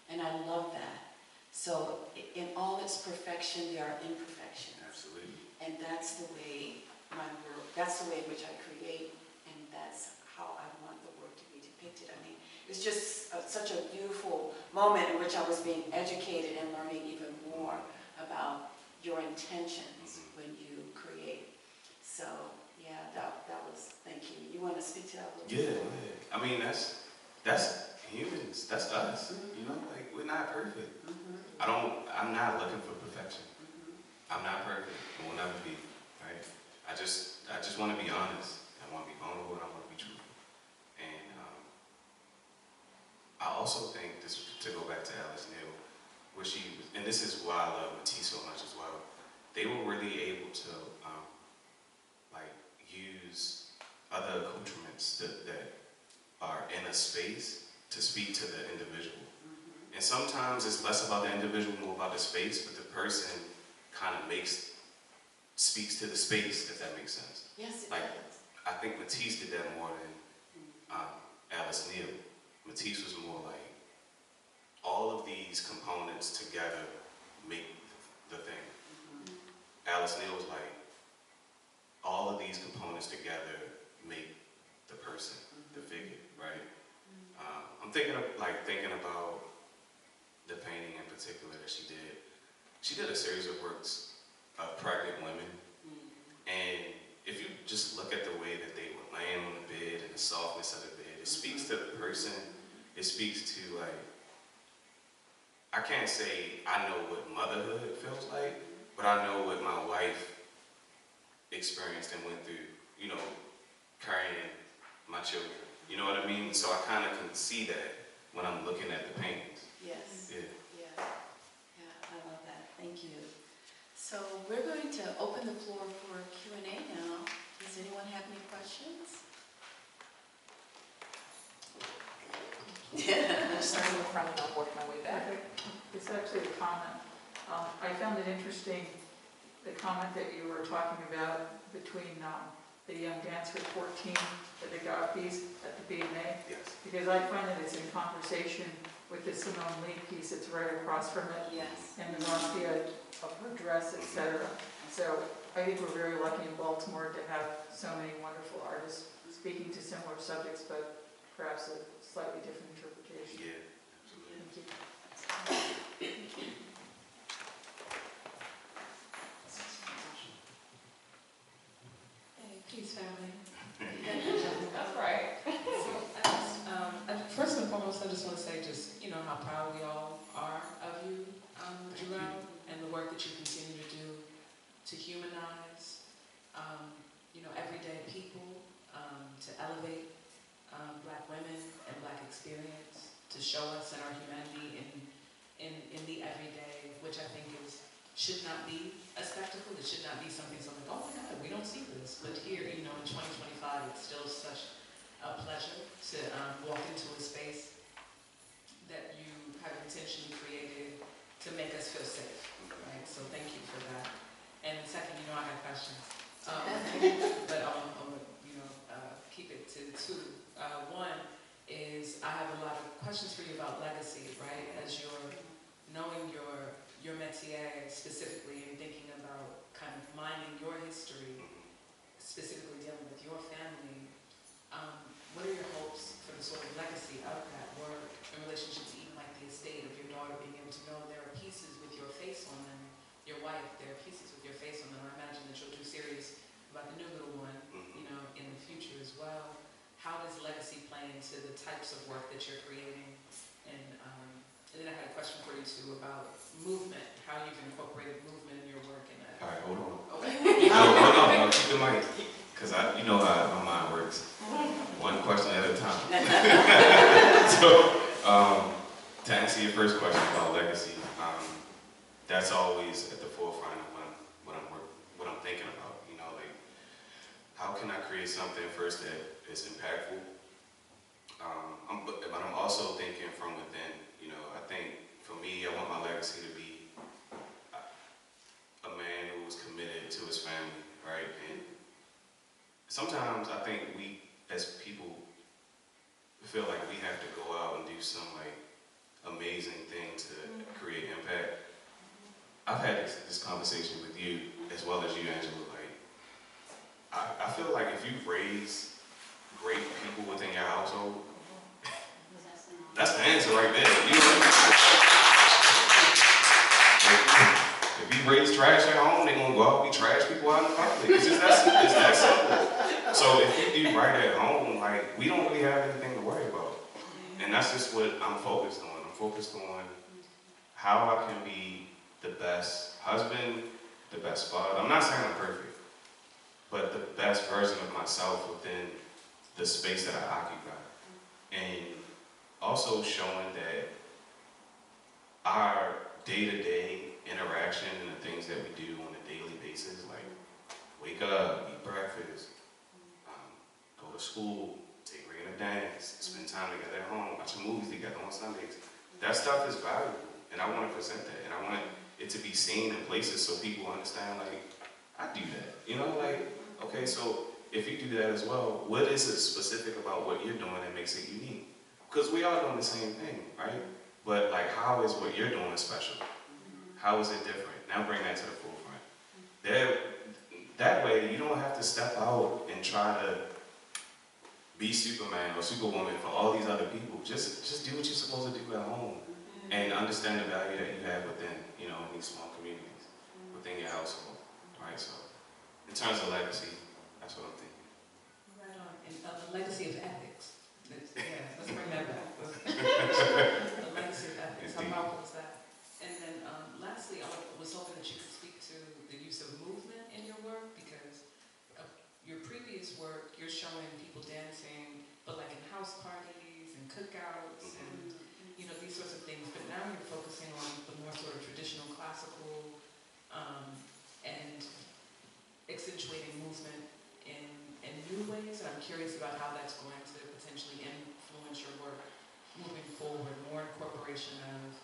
[SPEAKER 1] and I love that. So in all its perfection, there are imperfections.
[SPEAKER 2] Absolutely.
[SPEAKER 1] And that's the way my work, that's the way in which I create, and that's how I want the work to be depicted. I mean, it's just such a beautiful moment in which I was being educated and learning even more about your intentions when you create. So yeah, that was, thank you. You want to speak to that a little bit?
[SPEAKER 2] Yeah. I mean, that's humans. That's us. You know, like we're not perfect. I'm not looking for perfection. I'm not perfect. I will never be. Right? I just want to be honest. I want to be vulnerable. And I want to be truthful. And I also think this, to go back to Alice Neal, where she was, and this is why I love Myrtis so much as well. They were really able to like use other accoutrements that are in a space to speak to the individual. And sometimes it's less about the individual, more about the space, but the person kind of speaks to the space, if that makes sense.
[SPEAKER 1] Yes, it
[SPEAKER 2] like,
[SPEAKER 1] does.
[SPEAKER 2] I think Myrtis did that more than Alice Neal. Myrtis was more like, all of these components together make the thing. Alice Neal was like, all of these components together make the person, the figure, right? I'm thinking about the painting in particular that she did. She did a series of works of pregnant women, and if you just look at the way that they were laying on the bed and the softness of the bed, it speaks to the person. It speaks to like, I can't say I know what motherhood feels like, but I know what my wife experienced and went through, you know, carrying my children. You know what I mean? So I kind of can see that when I'm looking at the paintings.
[SPEAKER 1] Yes.
[SPEAKER 2] Yeah.
[SPEAKER 1] Yeah, I love that. Thank you. So we're going to open the floor for Q&A now. Does anyone have any questions?
[SPEAKER 3] I'm starting in front and I'll work my way back.
[SPEAKER 4] It's actually a comment. I found it interesting, the comment that you were talking about between the young dancer at 14 that they got piece at the BMA.
[SPEAKER 2] Yes.
[SPEAKER 4] Because I find that it's in conversation with the Simone Lee piece that's right across from it.
[SPEAKER 1] Yes.
[SPEAKER 4] And the razzia of her dress, etc. So I think we're very lucky in Baltimore to have so many wonderful artists speaking to similar subjects, but perhaps a slightly different interpretation.
[SPEAKER 2] Yeah, absolutely.
[SPEAKER 4] Thank you.
[SPEAKER 5] Hey, peace, family.
[SPEAKER 3] That's right.
[SPEAKER 5] First and foremost, I just want to say how proud we all are of you, Jerrell, and the work that you continue to do to humanize, everyday people, to elevate Black women and Black experience, to show us in our humanity in the everyday, which I think should not be a spectacle. It should not be something so like, oh my God, we don't see this. But here, in 2025, it's still such a pleasure to walk into a space that you have intentionally created to make us feel safe, right? So thank you for that. And second, I got questions, but I'll keep it to two. One is I have a lot of questions for you about legacy, right? As you're knowing your métier specifically and thinking about kind of mining your history, specifically dealing with your family. What are your hopes for the sort of legacy of that work in relationship to even like the estate of your daughter being able to know there are pieces with your face on them, your wife, there are pieces with your face on them. I imagine that you'll do series about the new little one, you know, in the future as well. How does legacy play into the types of work that you're creating? And then I had a question for you too about movement, how you've incorporated movement in your work and that.
[SPEAKER 2] All right, hold on.
[SPEAKER 5] Okay.
[SPEAKER 2] No, keep the mic, because you know how my mind works. One question at a time. So, to answer your first question about legacy, that's always at the forefront of what I'm thinking about. You know, like, how can I create something first that is impactful? But I'm also thinking from within. You know, I think for me, I want my legacy to be a man who was committed to his family, right? And sometimes I think we, as people, feel like we have to go out and do some like amazing thing to create impact. I've had this conversation with you as well as you, Angela. Like, I feel like if you raise great people within your household, that's the answer right there. You know, if you raise trash at home, they're gonna go out and be trash people out in the public. It's that simple. So if you do right at home, like, we don't really have anything to worry about. And that's just what I'm focused on. I'm focused on how I can be the best husband, the best father. I'm not saying I'm perfect, but the best version of myself within the space that I occupy. And also showing that our day-to-day interaction and the things that we do on a daily basis, like wake up, eat breakfast, go to school, take Ray to dance, spend time together at home, watch movies together on Sundays. That stuff is valuable, and I want to present that, and I want it to be seen in places so people understand, like, I do that. You know, like, okay, so if you do that as well, what is it specific about what you're doing that makes it unique? Because we all doing the same thing, right? But like, how is what you're doing special? How is it different? Now bring that to the forefront. That way, you don't have to step out and try to be Superman or Superwoman for all these other people. Just do what you're supposed to do at home and understand the value that you have within, you know, in these small communities, within your household, right? So, in terms of legacy, that's what I'm thinking.
[SPEAKER 5] Right on. And the legacy of ethics. Let's bring that back. The legacy of ethics. How powerful is that? And then lastly, I was hoping that you could speak to the use of movement in your work, because your previous work, you're showing people dancing, but like in house parties and cookouts and, you know, these sorts of things. But now you're focusing on the more sort of traditional classical and accentuating movement in new ways. And I'm curious about how that's going to potentially influence your work moving forward, more incorporation of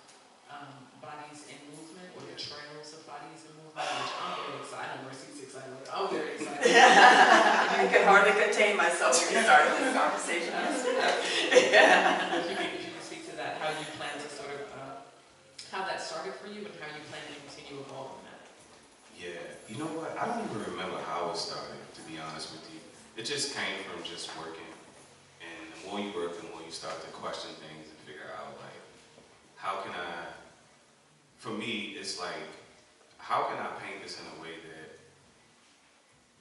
[SPEAKER 5] bodies in movement, or the trails of bodies in movement, which I'm very excited. Mercy's excited. I'm very excited.
[SPEAKER 1] I could hardly contain myself when you started this conversation.
[SPEAKER 5] If you could speak to that, how you plan to sort of, how that started for you and how you plan to continue evolving that.
[SPEAKER 2] Yeah, you know what? I don't even remember how it started, to be honest with you. It just came from just working. And the more you work, the more you start to question things and figure out, like, how can I, for me, it's like, how can I paint this in a way that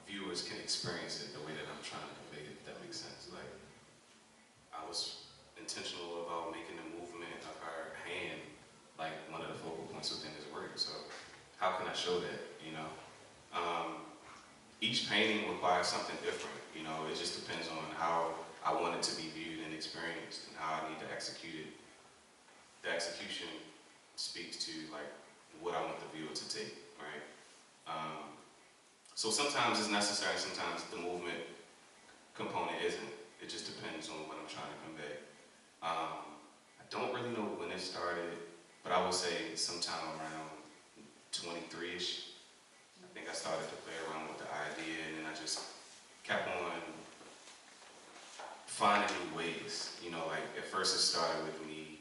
[SPEAKER 2] viewers can experience it the way that I'm trying to convey it, if that makes sense. Like, I was intentional about making the movement of her hand like one of the focal points within his work. So how can I show that, you know? Each painting requires something different, you know? It just depends on how I want it to be viewed and experienced and how I need to execute it. The execution speaks to like what I want the viewer to take, right? So sometimes it's necessary, sometimes the movement component isn't. It just depends on what I'm trying to convey. I don't really know when it started, but I would say sometime around 23-ish. I think I started to play around with the idea, and then I just kept on finding new ways. You know, like at first it started with me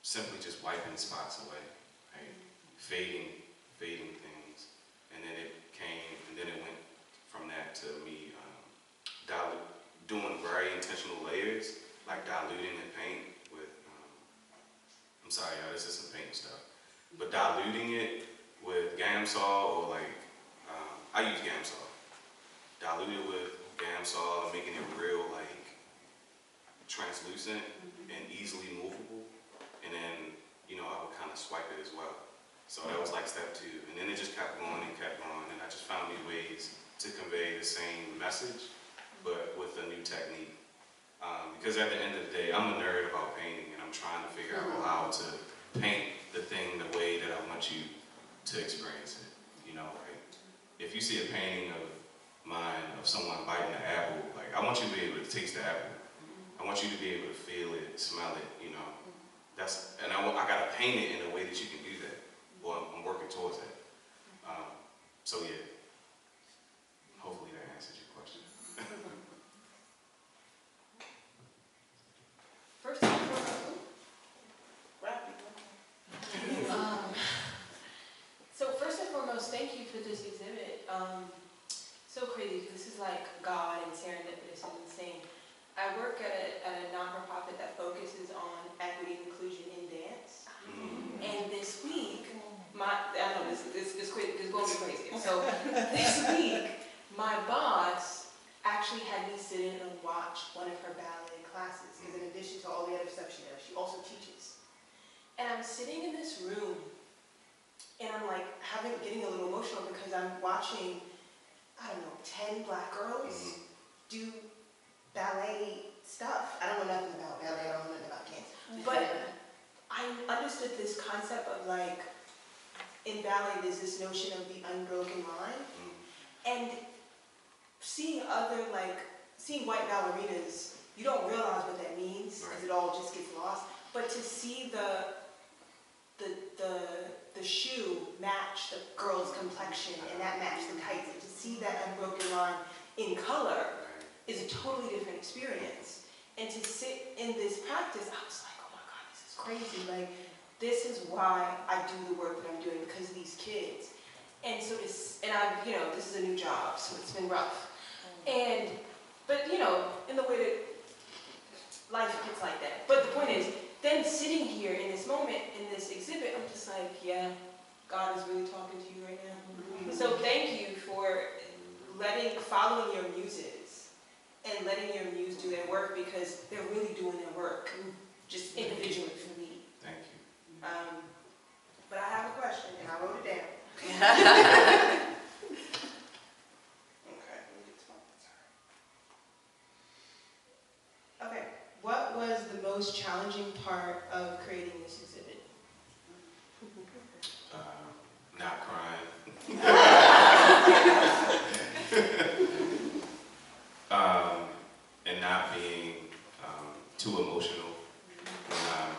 [SPEAKER 2] simply just wiping spots away, right? Fading things, and then it went from that to me doing very intentional layers, like diluting the paint with, I'm sorry y'all, this is some paint stuff, but diluting it with Gamsol or like, I use Gamsol. Dilute it with Gamsol and making it real like translucent and easily movable. And then, you know, I would kind of swipe it as well. So that was like step 2. And then it just kept going and kept going. And I just found new ways to convey the same message, but with a new technique. Because at the end of the day, I'm a nerd about painting, and I'm trying to figure out how to paint the thing the way that I want you to experience it. You know, like if you see a painting of mine of someone biting an apple, like I want you to be able to taste the apple. I want you to be able to feel it, smell it, you know. I gotta paint it in a way that you can do that. Well, I'm working towards that. So yeah, hopefully that answers your question.
[SPEAKER 1] First and foremost,
[SPEAKER 6] so first and foremost, thank you for this exhibit. So crazy, because this is like God and serendipitous and insane. I work at a non-for-profit that focuses on equity and inclusion in dance. And this week, I know this is going to be crazy. So this week, my boss actually had me sit in and watch one of her ballet classes, because in addition to all the other stuff she does, she also teaches. And I'm sitting in this room, and I'm like getting a little emotional because I'm watching, I don't know, 10 black girls do ballet stuff. I don't know nothing about ballet, I don't know nothing about dance. But I understood this concept of like, in ballet there's this notion of the unbroken line. And seeing white ballerinas, you don't realize what that means because it all just gets lost. But to see the shoe match the girl's complexion and that match the tights, and to see that unbroken line in color is a totally different experience. And to sit in this practice, I was like, oh my God, this is crazy. Like, this is why I do the work that I'm doing, because of these kids. And so this is a new job, so it's been rough. But in the way that life gets like that. But the point is, then sitting here in this moment, in this exhibit, I'm just like, yeah, God is really talking to you right now. So thank you for following your muses and letting your muse do their work, because they're really doing their work, just individually for me.
[SPEAKER 2] Thank you.
[SPEAKER 6] But I have a question, and I wrote it down. Okay, what was the most challenging part of creating this exhibit?
[SPEAKER 2] Not crying. And not being too emotional when I'm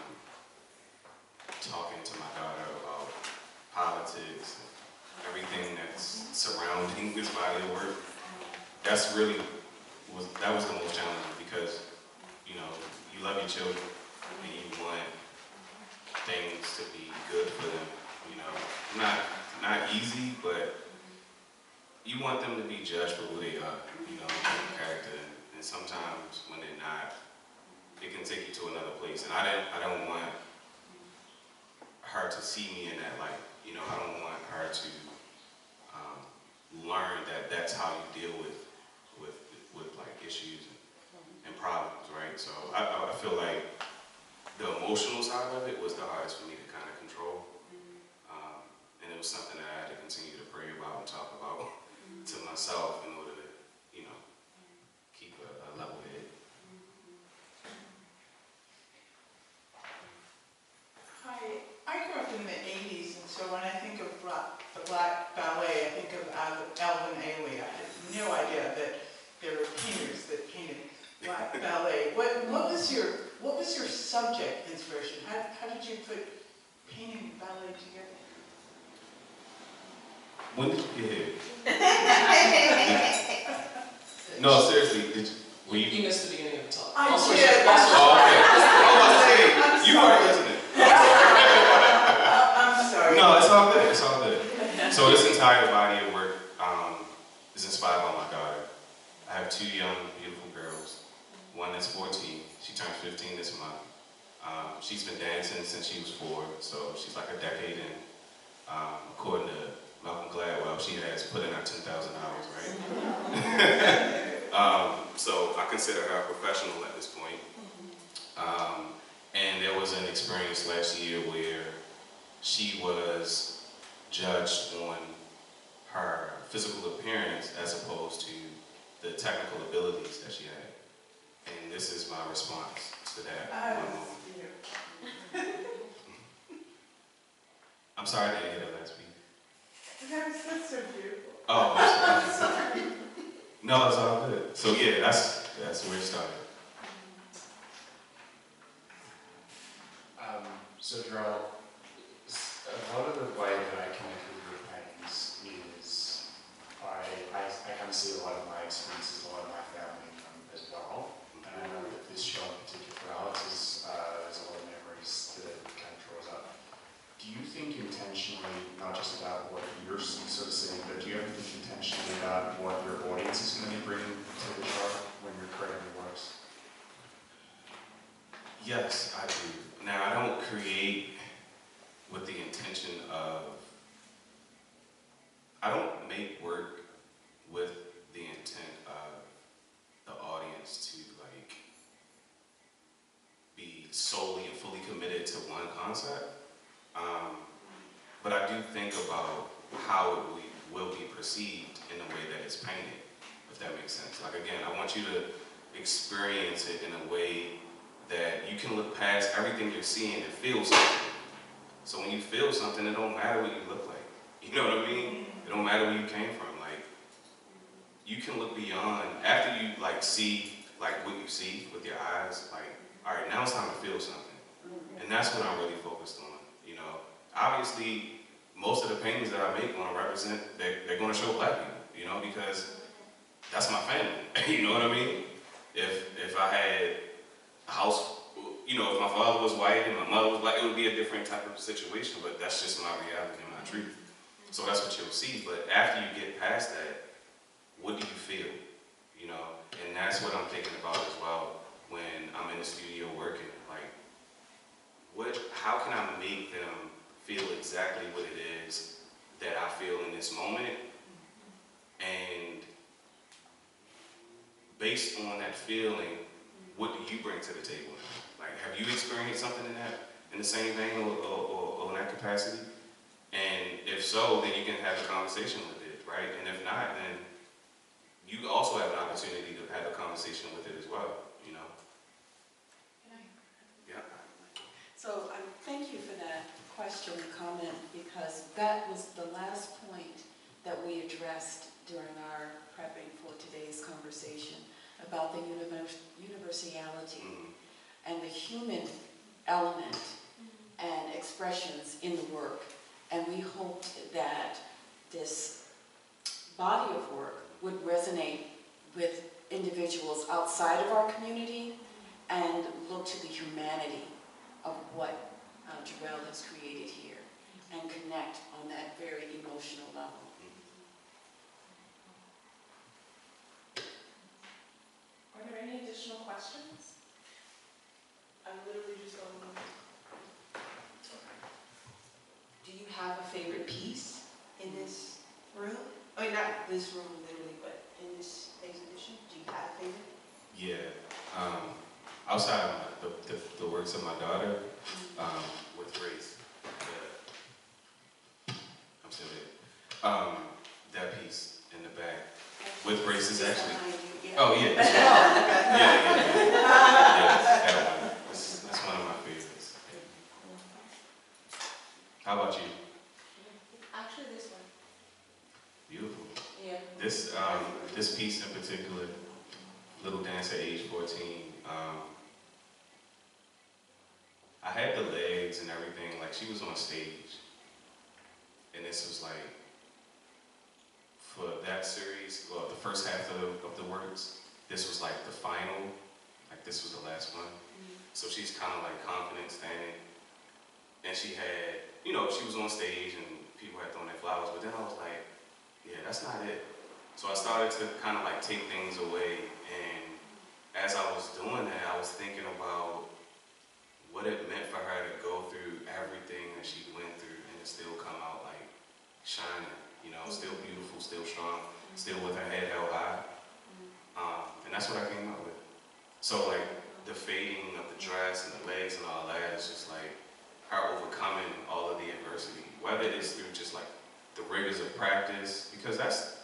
[SPEAKER 2] talking to my daughter about politics and everything that's surrounding this body of work. That was the most challenging, because you love your children and you want things to be good for them. Not easy, but you want them to be judged for who they are, character. And sometimes when they're not, it can take you to another place. And I don't want her to see me in that light. I don't want her to learn that that's how you deal with like issues and problems, right? So I feel like the emotional side of it was the hardest for me to kind of control. And it was something that I had to continue to pray about and talk about to myself in order to, keep a level head.
[SPEAKER 7] Hi, I grew up in the 80s, and so when I think of the black ballet, I think of Alvin Ailey. I had no idea that there were painters that painted black ballet. What was your subject inspiration? How did you put painting and ballet together?
[SPEAKER 2] When did you get here? No, seriously, Were you?
[SPEAKER 5] You missed the beginning of the talk.
[SPEAKER 7] I
[SPEAKER 5] Also,
[SPEAKER 7] did.
[SPEAKER 2] Oh, okay.
[SPEAKER 7] I'm
[SPEAKER 2] You are
[SPEAKER 7] sorry.
[SPEAKER 2] listening.
[SPEAKER 7] I'm sorry.
[SPEAKER 2] No, it's all good. It's all good. So this entire body of work is inspired by my daughter. I have two young, beautiful girls. One that's 14. She turns 15 this month. She's been dancing since she was 4, so she's like a decade in. According to Malcolm Gladwell, she has put in her 10,000 hours, right? So I consider her a professional at this point. And there was an experience last year where she was judged on her physical appearance as opposed to the technical abilities that she had. And this is my response to that. I'm sorry I didn't hear that last week.
[SPEAKER 7] That's so beautiful.
[SPEAKER 2] Oh, I'm sorry. No, it's all good. So yeah, that's where it started.
[SPEAKER 8] So Jerrell, a lot of the way that I connect with your paintings is I kind of see a lot of my experiences, a lot of my family as well. And I know that this show in particular for Alex is, there's a lot of memories that it kind of draws up. Do you think intentionally, not just about what you're sort of seeing, but do you ever think intentionally about what your audience is going to be bringing to the show when you're creating your works?
[SPEAKER 2] Yes, I do. Now, I don't create with the intention of, I don't make work with the intent of the audience to like be solely and fully committed to one concept. But I do think about how it will be perceived in the way that it's painted, if that makes sense. Like again, I want you to experience it in a way that you can look past everything you're seeing and feel something. So when you feel something, it don't matter what you look like. You know what I mean? It don't matter where you came from. Like, you can look beyond, after you like see like what you see with your eyes, like, all right, now it's time to feel something. And that's what I'm really focused on, you know. Obviously, most of the paintings that I make want to represent, they're going to show black people, you know, because that's my family. You know what I mean? If I had a house, you know, if my father was white and my mother was black, it would be a different type of situation, but that's just my reality and my truth. So that's what you'll see. But after you get past that, what do you feel? You know, and that's what I'm thinking about as well when I'm in the studio working. Like, how can I make them feel exactly what it is that I feel in this moment? And based on that feeling, what do you bring to the table? Like, have you experienced something in the same vein or in that capacity? And if so, then you can have a conversation with it, right? And if not, then you also have an opportunity to have a conversation with it as well, you know? Yeah.
[SPEAKER 1] So thank you for that question and comment, because that was the last point that we addressed during our prepping for today's conversation about the universality and the human element and expressions in the work. And we hoped that this body of work would resonate with individuals outside of our community and look to the humanity of what Jerrell has created here and connect on that very emotional level.
[SPEAKER 3] Are there any additional questions? I'm literally just going on.
[SPEAKER 6] Do you have a favorite piece in this room? I mean, not this room literally, but in this exhibition, do you have a favorite?
[SPEAKER 2] Yeah. Outside of the works of my daughter, with Grace, I'm still there. That piece in the back with Grace is actually. Oh yeah. That's yeah. That one. That's one of my favorites. How about you?
[SPEAKER 6] Actually, this one.
[SPEAKER 2] Beautiful.
[SPEAKER 6] Yeah.
[SPEAKER 2] This piece in particular, Little Dance at age 14. I had the legs and everything, like she was on stage. And this was like, for that series, well, the first half of the works, this was like the final, like this was the last one. So she's kind of like confident standing. And she had, you know, she was on stage and people had thrown their flowers, but then I was like, yeah, that's not it. So I started to kind of like take things away, and as I was doing that, I was thinking about what it meant for her to go through everything that she went through and to still come out like shining, you know, still beautiful, still strong, still with her head held high. And that's what I came up with. So like the fading of the dress and the legs and all that, it's just like her overcoming all of the adversity, whether it's through just like the rigors of practice, because that's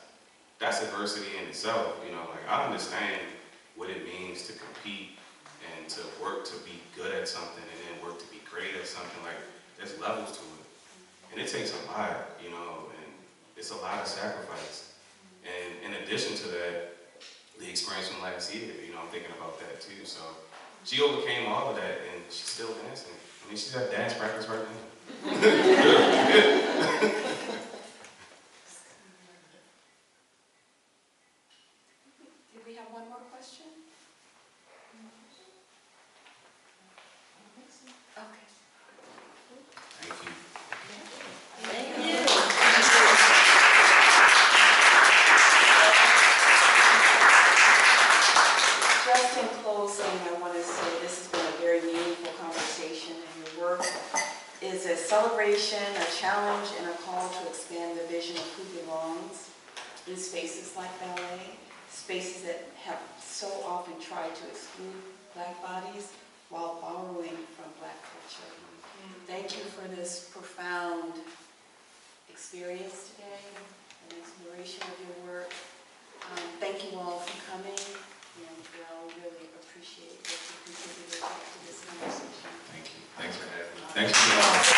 [SPEAKER 2] adversity in itself, you know, like I understand what it means to compete and to work to be good at something and then work to be great at something. Like there's levels to it, and it takes a lot, you know, and it's a lot of sacrifice. And in addition to that, the experience from last year, you know, I'm thinking about that too. So she overcame all of that, and she's still dancing. I mean, she's at dance practice right now.
[SPEAKER 1] Did we have one more question? Okay.
[SPEAKER 2] Thank you.
[SPEAKER 1] Thank you. Just in closing, I want to say this has been a very meaningful conversation, and your work is a celebration, a challenge, and a call to expand the vision of who belongs in spaces like ballet, spaces that have so often tried to exclude Black bodies while borrowing from Black culture. Thank you for this profound experience today, an exploration of your work. Thank you all for coming, and Jerrell, really appreciate what you contributed to this conversation.
[SPEAKER 2] Thank you. Thanks for having me. Thanks for